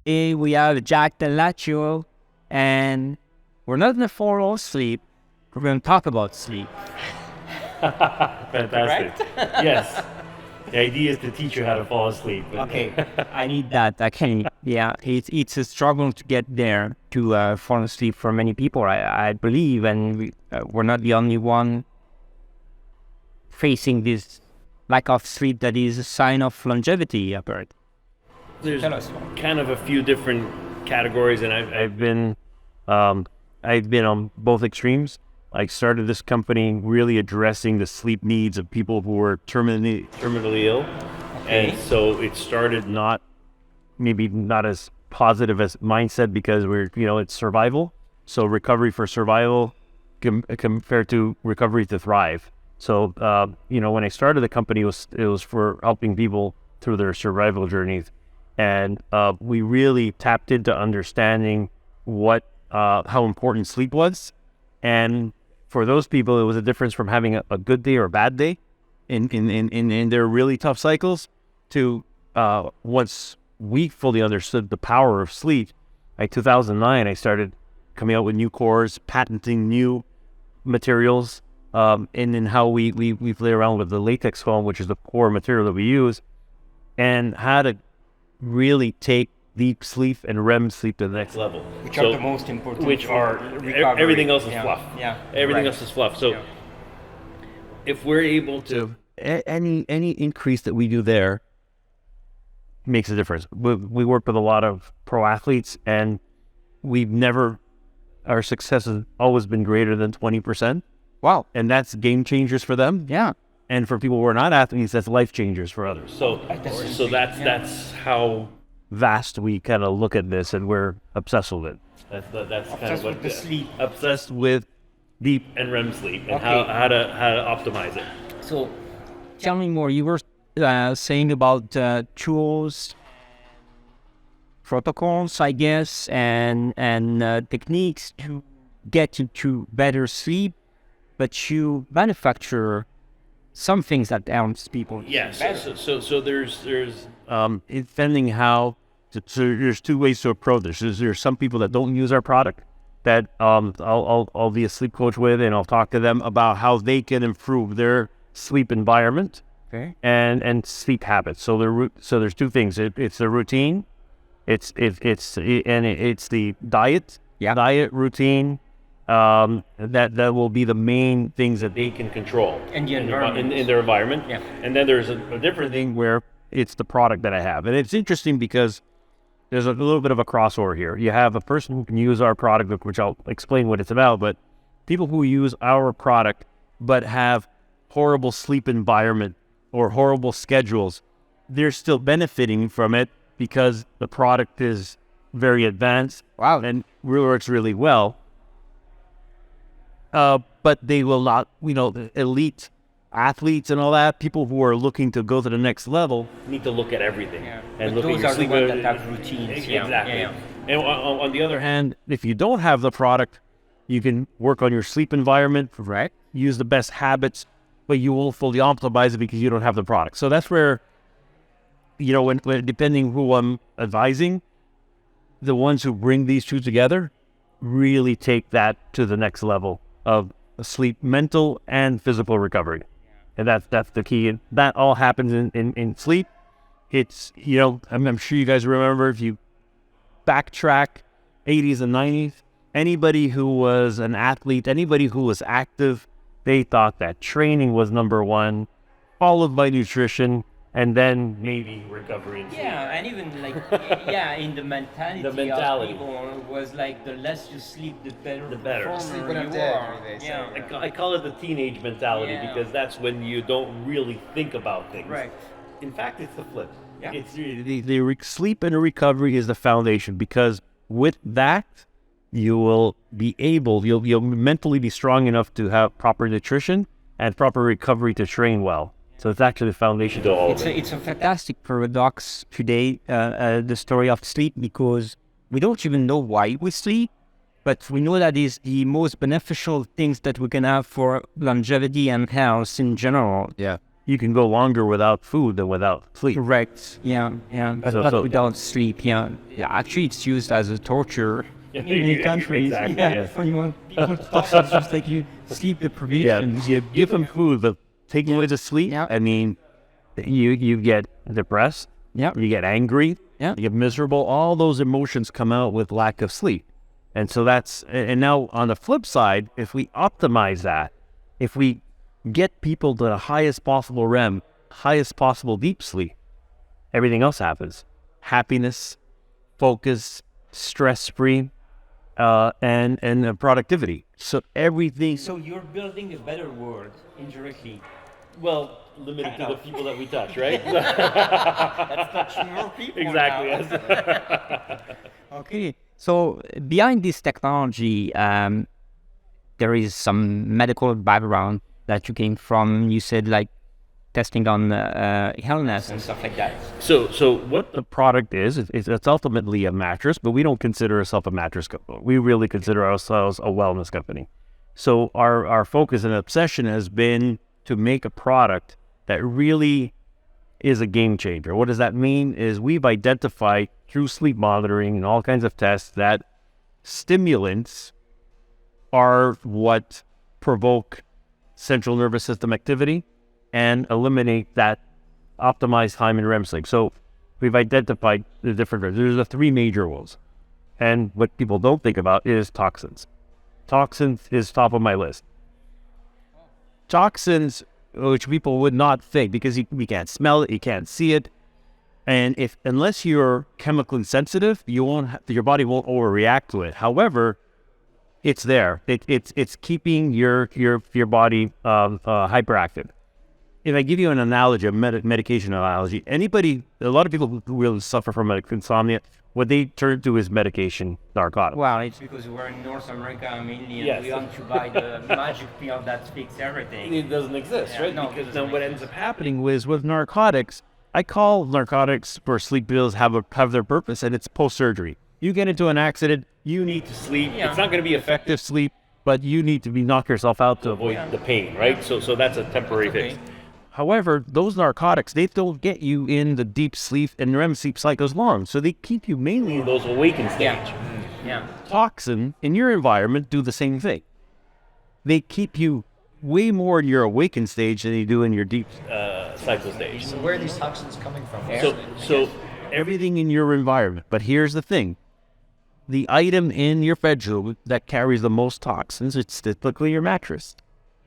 Today we have Jack Dell'Accio, and we're not going to fall asleep. We're going to talk about sleep. Fantastic. Yes. The idea is to teach you how to fall asleep. Okay, I need that. I can. Yeah, it's a struggle to get there to fall asleep for many people. I believe, and we're not the only one facing this lack of sleep that is a sign of longevity. I've heard. There's kind of a few different categories, and I've been on both extremes. I started this company really addressing the sleep needs of people who were terminally ill. Okay. And so it started maybe not as positive as mindset, because it's survival. So recovery for survival compared to recovery to thrive. So, when I started the company, it was for helping people through their survival journeys. And we really tapped into understanding how important sleep was. And for those people, it was a difference from having a good day or a bad day in their really tough cycles to once we fully understood the power of sleep. Like 2009, I started coming out with new cores, patenting new materials, and then how we play around with the latex foam, which is the core material that we use, and how to really take deep sleep and REM sleep to the next level. Which are the most important. Which are recovery. Everything else is fluff. Yeah. Everything else is fluff. So if we're able to any increase that we do there makes a difference. We work with a lot of pro athletes, and our success has always been greater than 20%. Wow. And that's game changers for them. Yeah. And for people who are not athletes, that's life changers for others. So that's how vast we kind of look at this, and we're obsessed with it. That's kind of with the sleep. Obsessed with deep and REM sleep, and how to optimize it. So, tell me more. You were saying about tools, protocols, I guess, and techniques to get into better sleep, but you manufacture some things that helps people. Yes. So there's depending how. So there's two ways to approach this. There's some people that don't use our product that I'll be a sleep coach with, and I'll talk to them about how they can improve their sleep environment, and sleep habits. So there's two things. It's the routine, it's the diet, diet routine. That will be the main things that they can control in their environment. Yeah. And then there's a different thing where it's the product that I have. And it's interesting because there's a little bit of a crossover here. You have a person who can use our product, which I'll explain what it's about, but people who use our product but have horrible sleep environment or horrible schedules, they're still benefiting from it because the product is very advanced. Wow. And works really well. But they will not, the elite athletes and all that, people who are looking to go to the next level need to look at everything. Yeah. And but look those at are the ones that have routines. Exactly. Yeah. And on the other hand, if you don't have the product, you can work on your sleep environment, right? Use the best habits, but you won't fully optimize it because you don't have the product. So that's where, when depending who I'm advising, the ones who bring these two together really take that to the next level of sleep, mental and physical recovery. And that's the key. And that all happens in sleep. It's, I'm sure you guys remember, if you backtrack 80s and 90s, anybody who was an athlete, anybody who was active, they thought that training was number one, followed by nutrition, and then maybe recovery and sleep. Yeah, and even in the mentality of people was like, the less you sleep, the better. Sleep you when I'm dead. Yeah. I call it the teenage mentality because that's when you don't really think about things. Right. In fact, it's the flip. Yeah. It's the sleep and recovery is the foundation, because with that, you'll mentally be strong enough to have proper nutrition and proper recovery to train well. So it's actually the foundation to all of it. It's a fantastic paradox today, the story of sleep, because we don't even know why we sleep, but we know that is the most beneficial things that we can have for longevity and health in general. Yeah. you can go longer without food than without sleep. Correct. Yeah. But not without sleep. Yeah. Actually, it's used as a torture in many countries. Exactly, Yeah. yes. For you, it's just like you sleep deprivation. You give them food, but taking away the sleep, Yeah. I mean, you get depressed, Yeah. you get angry, Yeah. you get miserable. All those emotions come out with lack of sleep. And so and now on the flip side, if we optimize that, if we get people to the highest possible REM, highest possible deep sleep, everything else happens. Happiness, focus, stress-free, and productivity. So everything. So you're building a better world indirectly. Well, limited to the people that we touch, right? That's touching more people. Exactly. now. Yes. Okay. So behind this technology, there is some medical background that you came from. You said like testing on illness and stuff like that. So what the product is, it's ultimately a mattress, but we don't consider ourselves a mattress company. We really consider ourselves a wellness company. So our focus and obsession has been to make a product that really is a game changer. What does that mean? Is we've identified through sleep monitoring and all kinds of tests that stimulants are what provoke central nervous system activity and eliminate that optimized time in REM sleep. So we've identified the different, there's the three major ones. And what people don't think about is toxins. Toxins is top of my list. Toxins, which people would not think, because you can't smell it, you can't see it, and unless you're chemically sensitive, your body won't overreact to it. However, it's there. It's keeping your body hyperactive. If I give you an analogy, a medication analogy, a lot of people who really suffer from insomnia, what they turn to is medication, narcotics. Well, it's because we're in North America mainly, and Yes. we want to buy the magic pill that fixes everything. It doesn't exist, Yeah, right? no, Because it then doesn't what exist. ends up happening with narcotics, I call narcotics for sleep pills have their purpose, and it's post-surgery. You get into an accident, you need to sleep. Yeah. It's not going to be effective sleep, but you need to knock yourself out to avoid the pain, right? So that's a temporary Okay. fix. However, those narcotics, they don't get you in the deep sleep and REM sleep cycles long, so they keep you mainly in those awakened stage. Yeah. Toxin in your environment do the same thing. They keep you way more in your awakened stage than they do in your deep cycle stage. So where are these toxins coming from? So everything in your environment. But here's the thing. The item in your bedroom that carries the most toxins, it's typically your mattress.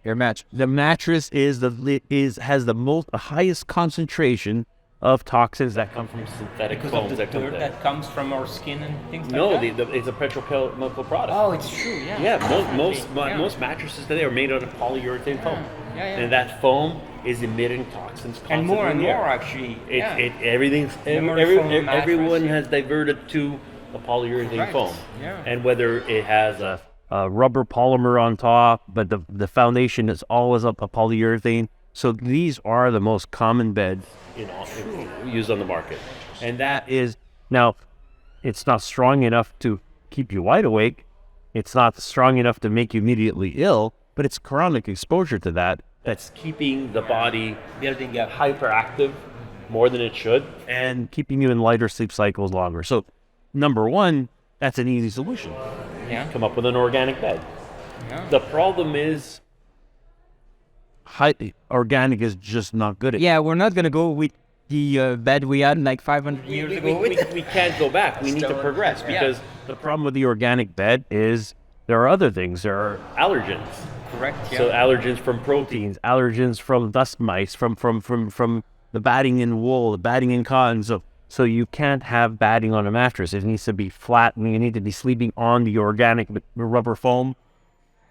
The mattress has the highest concentration of toxins that come from synthetic Because foams of the that come dirt there. that comes from our skin and things No, like that? it's a petrochemical product. Oh, it's true, yeah. Yeah, Definitely. most mattresses today are made out of polyurethane foam. Yeah. And that foam is emitting toxins constantly. And more and in the air. more, actually. Everyone Mattress, has diverted to the polyurethane Right. foam. Yeah. And whether it has a rubber polymer on top, but the foundation is always up a polyurethane. So these are the most common beds used on the market. And that is, now, it's not strong enough to keep you wide awake. It's not strong enough to make you immediately ill, but it's chronic exposure to that's keeping the body Building up. hyperactive more than it should and keeping you in lighter sleep cycles longer. So number one, that's an easy solution. Yeah. Come up with an organic bed. Yeah. The problem is organic is just not good at it. Yeah, we're not going to go with the bed we had like 500 years ago. We can't go back. We need to Still- progress yeah. because the problem with the organic bed is there are other things. There are allergens. Correct, yeah. So allergens from proteins, allergens from dust mites, from the batting in wool, the batting in cotton. So you can't have batting on a mattress. It needs to be flat, and you need to be sleeping on the organic rubber foam.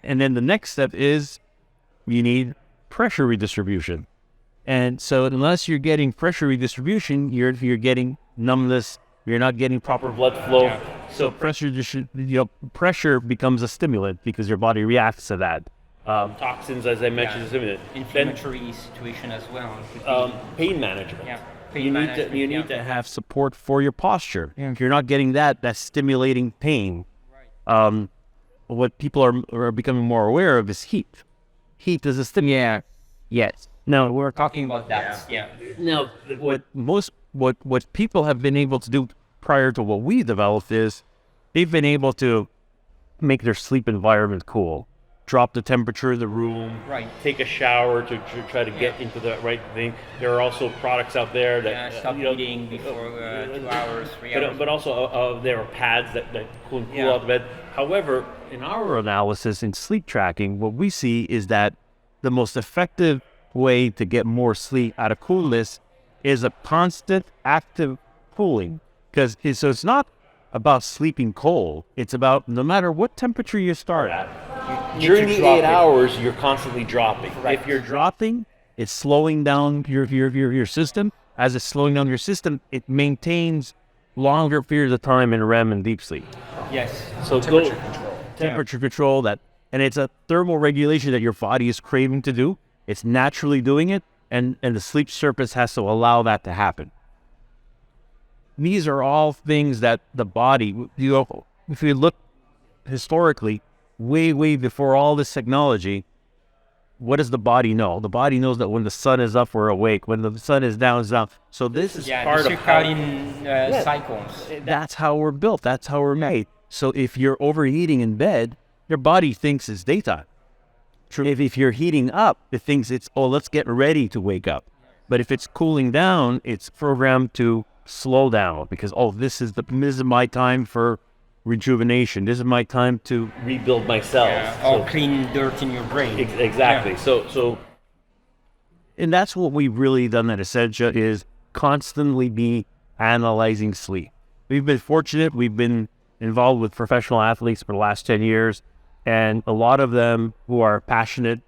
And then the next step is you need pressure redistribution. And so unless you're getting pressure redistribution, you're getting numbness. You're not getting proper blood flow. Yeah. So pressure becomes a stimulant because your body reacts to that. Toxins, as I mentioned, is stimulant. Inflammatory situation as well. Then pain management. Yeah. You need to have support for your posture. Yeah. If you're not getting that's stimulating pain. What people are becoming more aware of is heat. Heat is a stimulant. Yeah. Yes. Now, We're talking about that. Yeah. now what people have been able to do prior to what we developed is they've been able to make their sleep environment cool, drop the temperature of the room, Right. take a shower to try to get into the right thing. There are also products out there that Stop eating before 2 hours, 3 hours. but also there are pads that cool Yeah. out the bed. However, in our analysis in sleep tracking, what we see is that the most effective way to get more sleep out of coolness is a constant active cooling. So it's not about sleeping cold. It's about no matter what temperature you start at. During the 8 hours, you're constantly dropping. Right. If you're dropping, it's slowing down your system. As it's slowing down your system, it maintains longer periods of time in REM and deep sleep. Yes. So temperature control that, and it's a thermal regulation that your body is craving to do. It's naturally doing it, and the sleep surface has to allow that to happen. These are all things that the body, if you look historically, way before all this technology, what does the body know? The body knows that when the sun is up, we're awake. When the sun is down, it's down. So this is part the of how, circadian cycles. that's how we're built. That's how we're made. So if you're overheating in bed, your body thinks it's daytime. True. If you're heating up, it thinks it's, let's get ready to wake up. But if it's cooling down, it's programmed to slow down because, this is my time for rejuvenation. This is my time to rebuild my cells. Or clean dirt in your brain. Exactly. Yeah. So, and that's what we've really done at Essentia is constantly be analyzing sleep. We've been fortunate. We've been involved with professional athletes for the last 10 years, and a lot of them who are passionate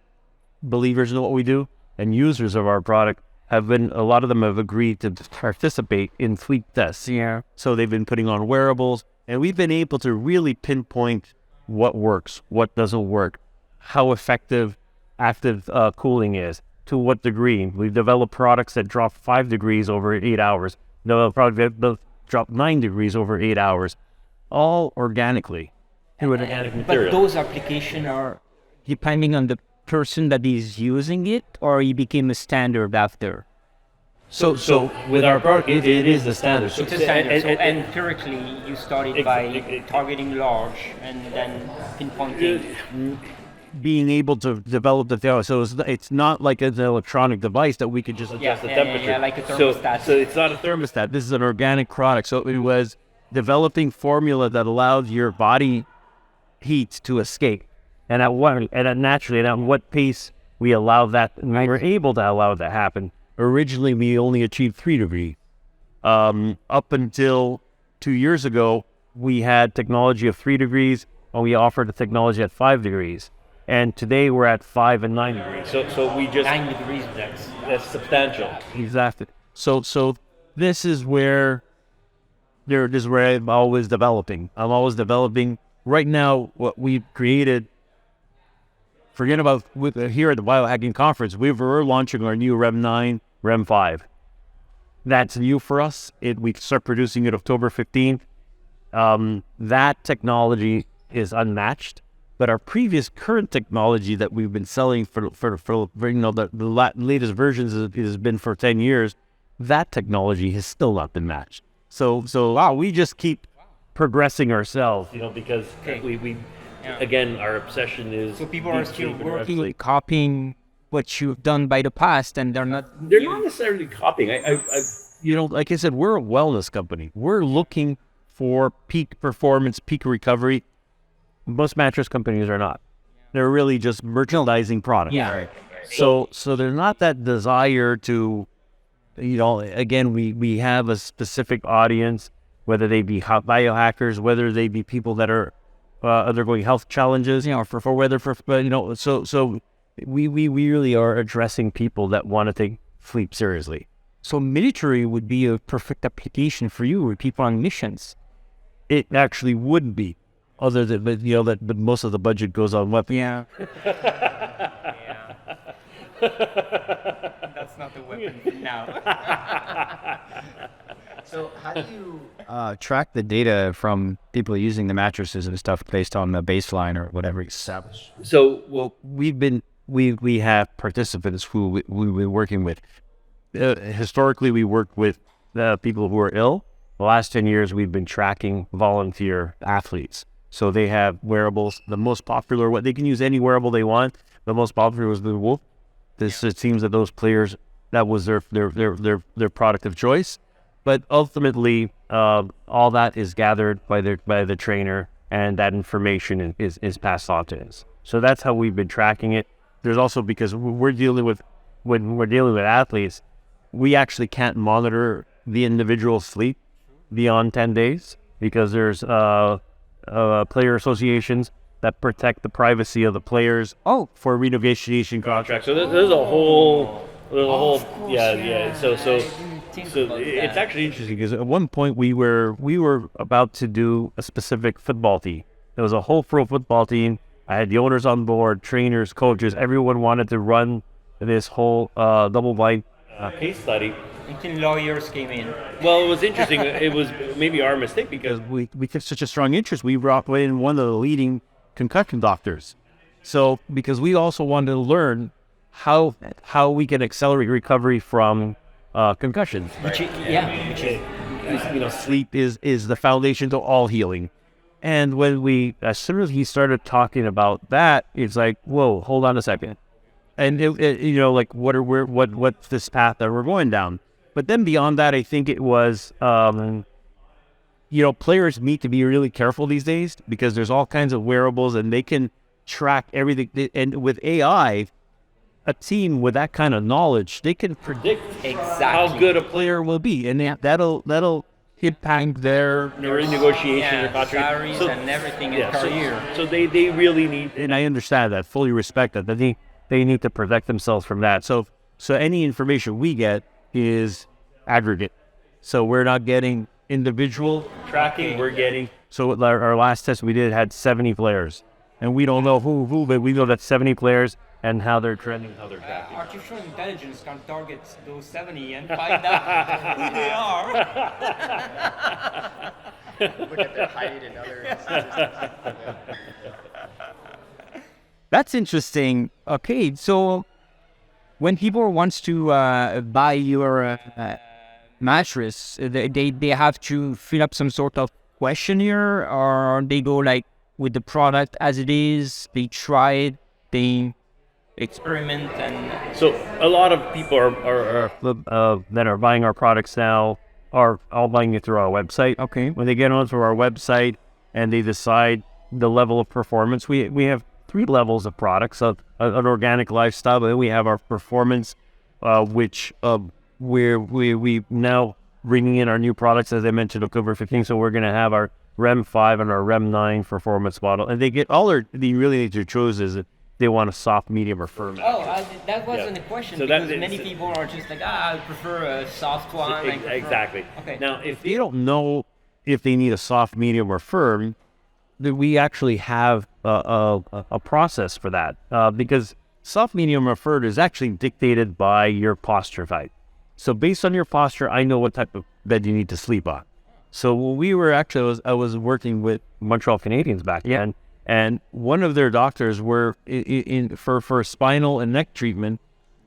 believers in what we do and users of our product a lot of them have agreed to participate in sleep tests. Yeah. So they've been putting on wearables, and we've been able to really pinpoint what works, what doesn't work, how effective active cooling is, to what degree. We've developed products that drop 5 degrees over 8 hours. No, probably drop 9 degrees over 8 hours, all organically. With organic material. But those applications are depending on the person that is using it, or it became a standard after? So with our product, it is the standard. It's a standard. So empirically, you started by targeting large and then pinpointing. Being able to develop the theory. So it's not like an electronic device that we could just adjust the temperature. Yeah, like a thermostat. So it's not a thermostat. This is an organic product. So it was developing formula that allowed your body heat to escape. And at what pace we allow that, and we were able to allow that to happen. Originally, we only achieved 3 degrees. Up until 2 years ago, we had technology of 3 degrees, and we offered the technology at 5 degrees. And today, we're at 5 and 9 degrees. So we just 9 degrees. that's substantial. Exactly. So this is where I'm always developing. I'm always developing. Right now, what we've created. Forget about here at the Biohacking Conference, we're launching our new REM 9, REM 5. That's new for us. We start producing it October 15th. That technology is unmatched, but our previous current technology that we've been selling for the latest versions has been for 10 years. That technology has still not been matched. So we just keep progressing ourselves, because we again, our obsession is... So people are still working, copying what you've done by the past, and they're not necessarily copying. Like I said, we're a wellness company. We're looking for peak performance, peak recovery. Most mattress companies are not. They're really just merchandising products. Yeah. Right. So there's not that desire to, again, we have a specific audience, whether they be biohackers, whether they be people that are undergoing health challenges, so we really are addressing people that want to take sleep seriously. So military would be a perfect application for you, with people on missions. It actually would be, other than, but most of the budget goes on weapons. Yeah. That's not the weapon now. So how do you track the data from people using the mattresses and stuff based on the baseline or whatever you establish? So, we've been we have participants who we're working with. Historically, we worked with people who are ill. The last 10 years, we've been tracking volunteer athletes. So they have wearables. The most popular, what they can use any wearable they want. The most popular was the Wolf. It seems that those players, that was their product of choice. But ultimately, all that is gathered by the trainer, and that information is passed on to us. So that's how we've been tracking it. There's also, because when we're dealing with athletes, we actually can't monitor the individual sleep beyond 10 days because there's player associations that protect the privacy of the players for renegotiation contracts. So there's a whole yeah. So it's actually interesting because at one point we were about to do a specific football team. There was a whole pro football team. I had the owners on board, trainers, coaches. Everyone wanted to run this whole double-blind case study. Until lawyers came in. Well, it was interesting. It was maybe our mistake because we took such a strong interest. We brought in one of the leading concussion doctors. So because we also wanted to learn how we can accelerate recovery from concussions. Sleep is the foundation to all healing. And as soon as he started talking about that, it's like, whoa, hold on a second. And what's this path that we're going down? But then beyond that, I think it was, players need to be really careful these days because there's all kinds of wearables and they can track everything. And with AI, a team with that kind of knowledge, they can predict exactly how good a player will be, and that'll impact their renegotiation, their contract, salaries, and everything in career. So they really need, and I understand that, fully respect that. They need to protect themselves from that. So any information we get is aggregate. So we're not getting individual tracking. We're getting. So our last test we did had 70 players, and we don't know who, but we know that 70 players and how they're trending, how they're tracking. Artificial intelligence can target those 70 and find out who they are. Look at their height and other statistics. That's interesting. Okay, so when people wants to buy your mattress, they have to fill up some sort of questionnaire, or they go like with the product as it is, they try it, they experiment, and so a lot of people that are buying our products now are all buying it through our website. Okay. When they get onto our website and they decide the level of performance, we have 3 levels of products: an organic lifestyle, but then we have our performance, which where we now bringing in our new products, as I mentioned, October 15th. So we're going to have our REM 5 and our REM 9 performance model, and they get they really need to choose is they want a soft, medium, or firm. That wasn't the question, so because many people are just like, I prefer a soft one. Exactly. Okay. Now, if they don't know if they need a soft, medium, or firm, then we actually have a process for that, because soft, medium, or firm is actually dictated by your posture type. So based on your posture, I know what type of bed you need to sleep on. So when we were I was working with Montreal Canadiens back then, and one of their doctors were for spinal and neck treatment,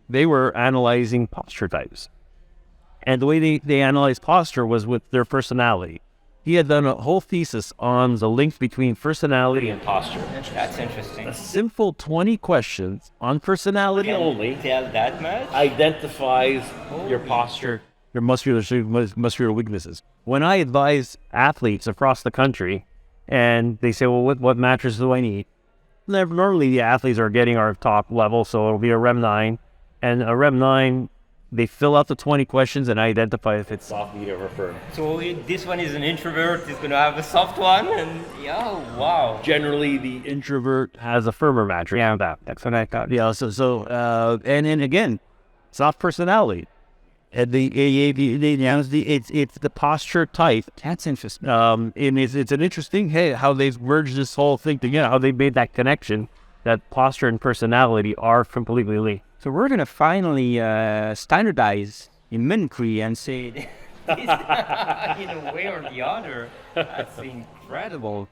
they were analyzing posture types. And the way they analyzed posture was with their personality. He had done a whole thesis on the link between personality and posture. That's interesting. A simple 20 questions on personality only. Tell that much? Identifies your posture, your muscular weaknesses. When I advise athletes across the country, and they say, well, what mattress do I need? Normally, the athletes are getting our top level, so it'll be a REM 9. And a REM 9, they fill out the 20 questions and identify if it's soft, medium, or firm. So this one is an introvert, is going to have a soft one, and wow. Generally, the introvert has a firmer mattress. Yeah, that's what I thought. Yeah, and then again, soft personality. And it's the posture type. That's interesting. And it's an interesting, how they've merged this whole thing together, how they made that connection, that posture and personality are completely linked. So we're going to finally standardize in mimicry and say this in a way or the other. That's incredible.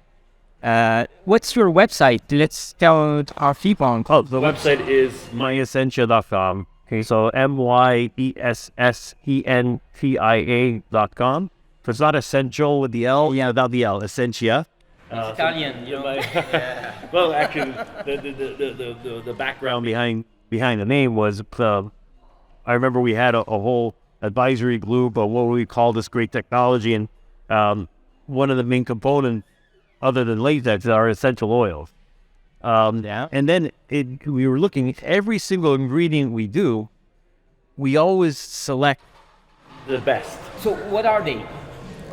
What's your website? Let's tell our people. Oh, the website is myessentia.com. Okay, so myessentia.com. So it's not essential with the L, without the L, Essentia. It's Italian, you know. Well, actually, the background behind the name was, I remember we had a whole advisory group of what we call this great technology, and one of the main components, other than latex, are essential oils. And then we were looking at every single ingredient we do, we always select the best. So what are they?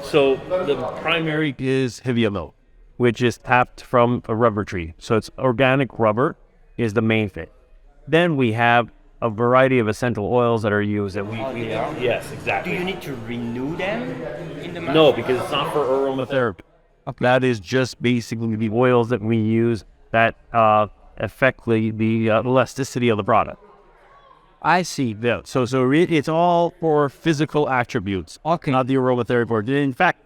So the primary is hevia milk, which is tapped from a rubber tree. So it's organic rubber is the main thing. Then we have a variety of essential oils that are used. That yes, exactly. Do you need to renew them in the mattress? No, because it's not for aromatherapy. Okay. That is just basically the oils that we use that affect the elasticity of the product. I see. Yeah. So it's all for physical attributes, Okay. not the aromatherapy part. In fact,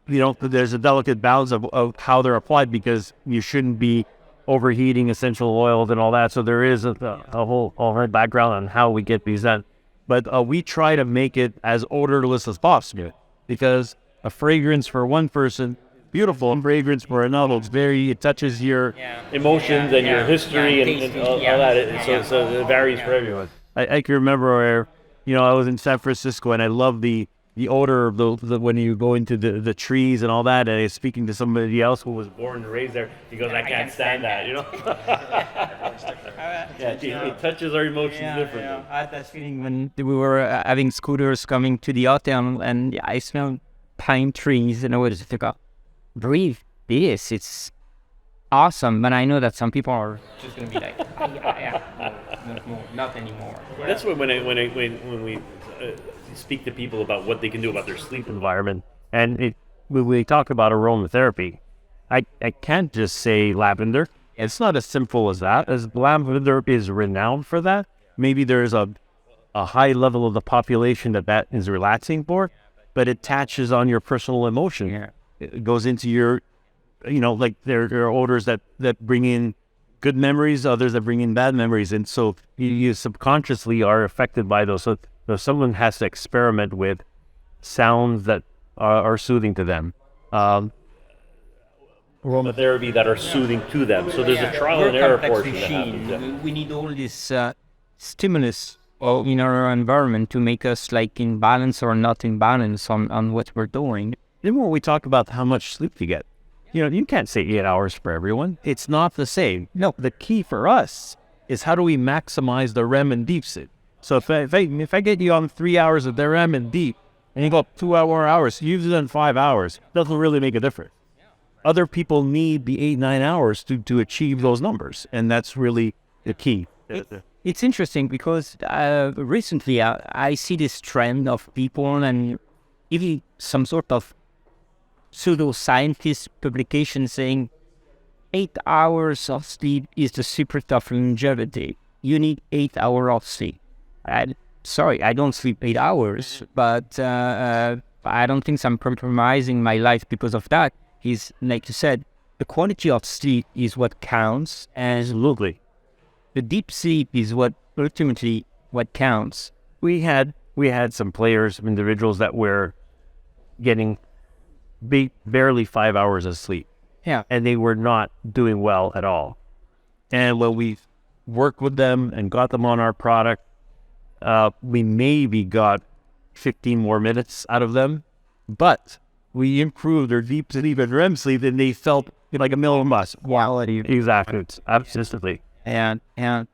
there's a delicate balance of how they're applied, because you shouldn't be overheating essential oils and all that. So there is a whole background on how we get these done. But we try to make it as odorless as possible, because a fragrance for one person, beautiful, and fragrance for another, it touches your emotions and your history and all that. So it varies for everyone. I can remember where, I was in San Francisco, and I love the odor of the when you go into the trees and all that, and I was speaking to somebody else who was born and raised there. He goes, I can't stand that, it touches our emotions differently. I had that feeling when we were having scooters coming to the hotel, and I smelled pine trees, and I was just like, breathe this, it's awesome. But I know that some people are just going to be like, no, not anymore. That's when we speak to people about what they can do about their sleep environment, and when we talk about aromatherapy, I can't just say lavender. It's not as simple as that, as lavender is renowned for that. Maybe there's a high level of the population that is relaxing for, but it attaches on your personal emotion. Yeah. It goes into your, like there are odors that bring in good memories, others that bring in bad memories, and so you subconsciously are affected by those. So someone has to experiment with sounds that are soothing to them, aromatherapy that are soothing to them. So there's a trial and error portion that happens. We need all this stimulus in our environment to make us like in balance or not in balance on what we're doing. Then when we talk about how much sleep you get, you can't say 8 hours for everyone. It's not the same. No, the key for us is how do we maximize the REM and deep sleep. So if I get you on 3 hours of the REM and deep, and you go up 2 hours, you've done 5 hours, doesn't really make a difference. Other people need the 8-9 hours to achieve those numbers, and that's really the key. It's interesting because recently I see this trend of people and even some sort of pseudoscientist publication saying 8 hours of sleep is the secret of longevity. You need 8 hours of sleep. Sorry, I don't sleep 8 hours, but I don't think I'm compromising my life because of that. Is like you said, the quality of sleep is what counts, and Absolutely. the deep sleep is what ultimately what counts. We had some players, individuals that were getting barely 5 hours of sleep. Yeah. And they were not doing well at all. And when we worked with them and got them on our product, we maybe got 15 more minutes out of them, but we improved their deep sleep and REM sleep, and they felt like a million bucks. Quality. Exactly. Absolutely. And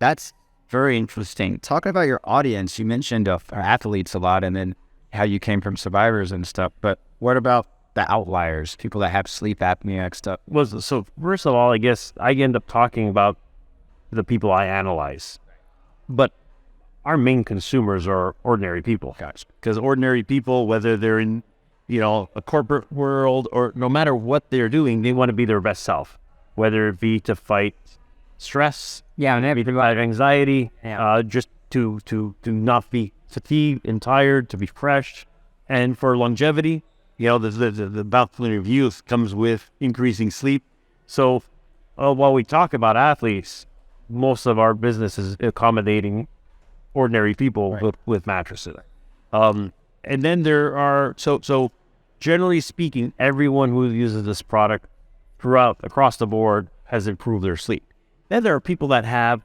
that's very interesting. Talking about your audience, you mentioned athletes a lot, and then how you came from survivors and stuff. But what about the outliers, people that have sleep apnea and stuff? So first of all, I guess I end up talking about the people I analyze, but our main consumers are ordinary people. Because ordinary people, whether they're in a corporate world or no matter what they're doing, they want to be their best self, whether it be to fight stress, And fight anxiety, just to not be fatigued and tired, to be fresh. And for longevity, the balcony of youth comes with increasing sleep, So while we talk about athletes, most of our business is accommodating ordinary people with mattresses. And then there are, so generally speaking, everyone who uses this product across the board has improved their sleep. Then there are people that have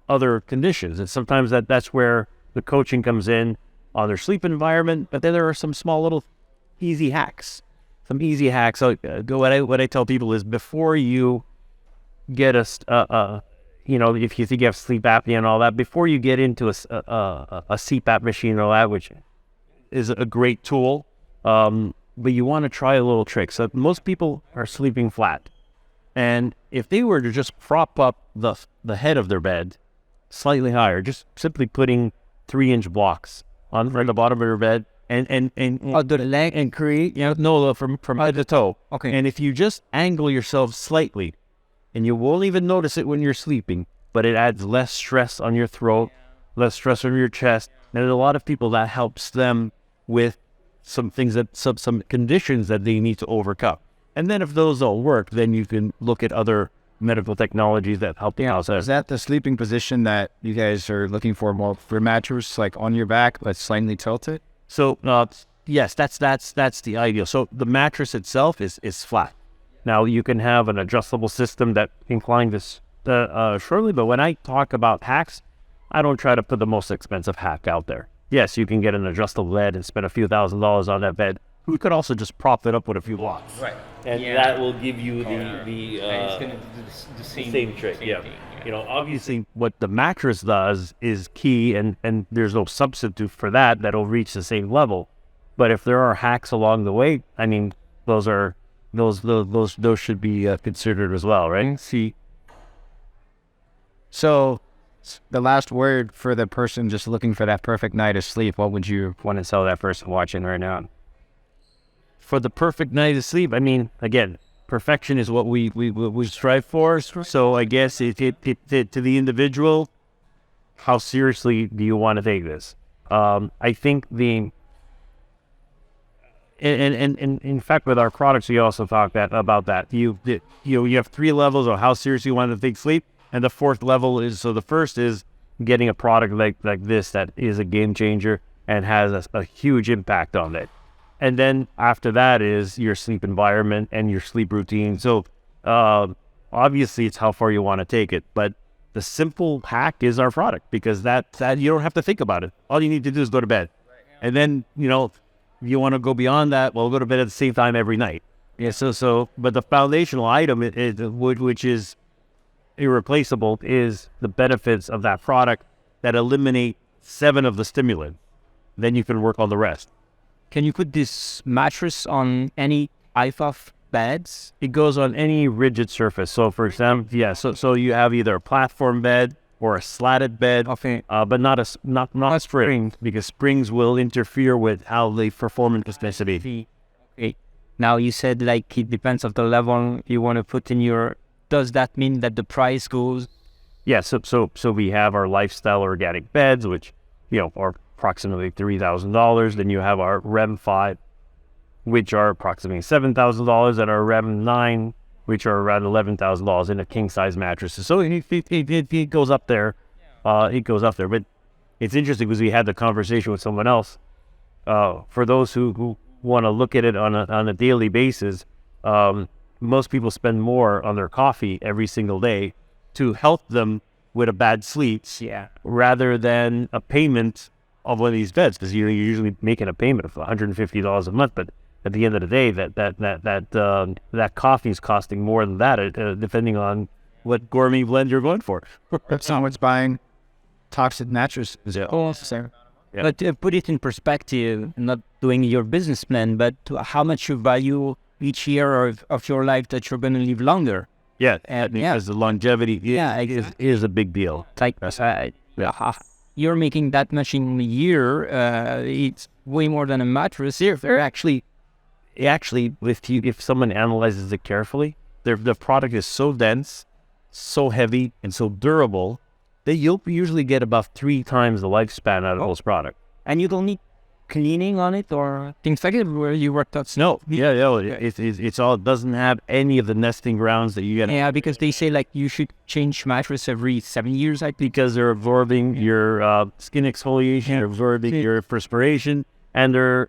other conditions, and sometimes that's where the coaching comes in on their sleep environment. But then there are some small little easy hacks. So what I tell people is, before you get if you think you have sleep apnea and all that, before you get into a CPAP machine and all that, which is a great tool, but you want to try a little trick. So most people are sleeping flat, and if they were to just prop up the head of their bed slightly higher, just simply putting 3-inch blocks on the bottom of your bed, and the leg and create, from head to toe. Okay. And if you just angle yourself slightly, and you won't even notice it when you're sleeping, but it adds less stress on your throat, less stress on your chest. And a lot of people, that helps them with some things some conditions that they need to overcome. And then if those don't work, then you can look at other medical technologies that help the house. Is that the sleeping position that you guys are looking for more for mattress, like on your back, but slightly tilted? So yes, that's the ideal. So the mattress itself is flat. Now you can have an adjustable system that inclines this shortly, but when I talk about hacks, I don't try to put the most expensive hack out there. Yes, you can get an adjustable bed and spend a few $1,000s on that bed. You could also just prop it up with a few blocks. Right. And that will give you it's going to do the same trick. Same Yeah. thing, Obviously what the mattress does is key, and there's no substitute for that'll reach the same level. But if there are hacks along the way, I mean, those should be considered as well, right? See. So the last word for the person just looking for that perfect night of sleep, what would you want to tell that person watching right now? For the perfect night of sleep, I mean, again, perfection is what we strive for. So I guess it to the individual, how seriously do you want to take this? I think in fact, with our products, we also talk about that. You have 3 levels of how seriously you want to take sleep, and the 4th level is, so the first is getting a product like this that is a game changer and has a huge impact on it. And then after that is your sleep environment and your sleep routine. So obviously it's how far you want to take it, but the simple hack is our product, because that you don't have to think about it. All you need to do is go to bed. And then, if you want to go beyond that, well, go to bed at the same time every night. Yeah. But the foundational item, which is irreplaceable, is the benefits of that product that eliminate 7 of the stimulants. Then you can work on the rest. Can you put this mattress on any type of beds? It goes on any rigid surface. So for example, so you have either a platform bed or a slatted bed, Okay. but not a spring, because springs will interfere with how they perform in plasticity. Okay. Now you said like it depends on the level you want to put in your. Does that mean that the price goes? Yeah. So we have our lifestyle organic beds, which are approximately $3,000. Then you have our REM 5, which are approximately $7,000, and our REM 9, which are around $11,000 in a king size mattresses. So it goes up there. It goes up there. But it's interesting because we had the conversation with someone else. For those who want to look at it on a daily basis, most people spend more on their coffee every single day to help them with a bad sleep, rather than a payment of one of these beds, because you're usually making a payment of $150 a month, but at the end of the day, that coffee is costing more than that, depending on what gourmet blend you're going for. Someone's buying toxic mattresses. But put it in perspective, not doing your business plan, but how much you value each year of your life that you're going to live longer. Yeah, because the longevity is a big deal. It's like you're making that much in a year. It's way more than a mattress. They're actually, if someone analyzes it carefully, the product is so dense, so heavy, and so durable that you'll usually get about 3 times the lifespan out of those products. And you don't need cleaning on it or things like it where you worked out? No, it's all, it doesn't have any of the nesting grounds that you get. Yeah, because they say like you should change mattress every 7 years, I think. Because they're absorbing your skin exfoliation, absorbing your perspiration, and they're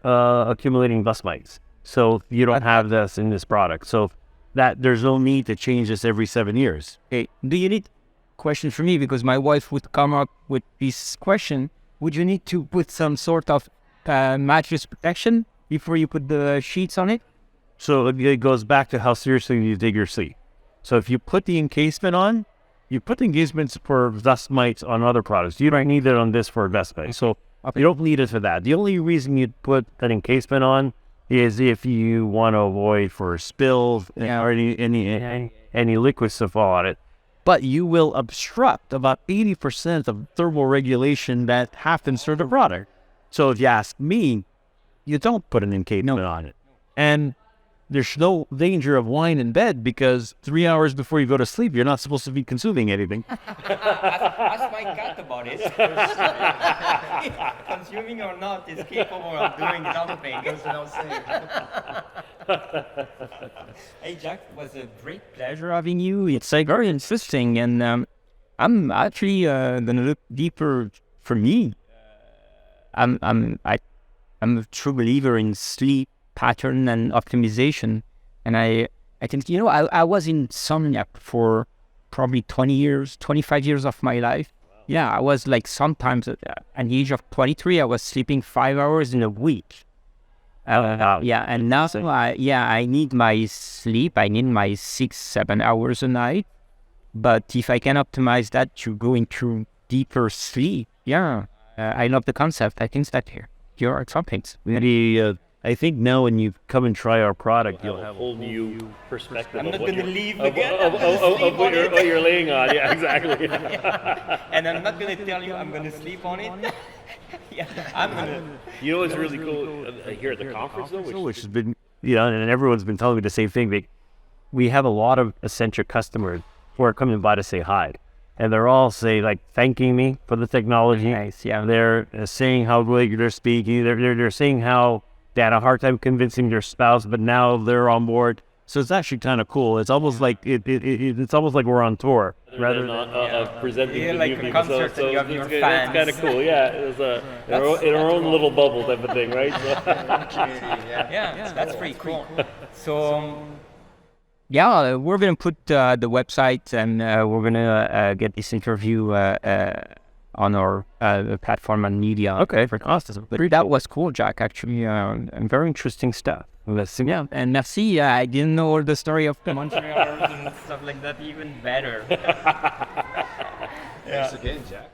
accumulating dust mites. So you don't have this in this product. So that there's no need to change this every 7 years. Okay, do you need question for me? Because my wife would come up with this question. Would you need to put some sort of mattress protection before you put the sheets on it? So it goes back to how seriously you take your sleep. So if you put the encasement on, you put the encasements for dust mites on other products. You don't need it on this for dust mites. So you don't need it for that. The only reason you'd put that encasement on is if you want to avoid for spills or any liquids to fall on it. But you will obstruct about 80% of thermal regulation that happens through the product. So if you ask me, you don't put an encasement on it. And there's no danger of wine in bed because 3 hours before you go to sleep, you're not supposed to be consuming anything. Ask my cat about it. Consuming or not is capable of doing something. Hey Jack, it was a great pleasure having you. It's like very interesting, and I'm actually gonna look deeper. For me, I'm a true believer in sleep pattern and optimization, and I think I was insomniac for probably 25 years of my life. Yeah, I was like sometimes at the age of 23, I was sleeping 5 hours in a week. Yeah, and now I need my sleep. I need my 6-7 hours a night. But if I can optimize that to go into deeper sleep, I love the concept. I think that here are some things. I think now when you come and try our product, you'll have a whole new perspective. I'm not going to leave again. Of what you're laying on. Yeah, exactly. And I'm not going to tell you I'm going to sleep on it. I'm going to. You know what's really cool here at the conference, though, which has been, and everyone's been telling me the same thing. We have a lot of Essentia customers who are coming by to say hi. And they're all thanking me for the technology. Nice, yeah. They're saying how good they're speaking. They're saying how they had a hard time convincing their spouse, but now they're on board. So it's actually kind of cool. It's almost like it's almost like we're on tour rather than presenting to like new a people. concert and you have your fans. It's kind of cool. Yeah, it's in our own little bubble type of thing, right? That's pretty cool. So we're gonna put the website and we're gonna get this interview on our platform and media. Okay, awesome. But that was cool, Jack, actually, and very interesting stuff. Yeah, and merci. I didn't know all the story of Montreal and stuff like that even better. Thanks again, Jack.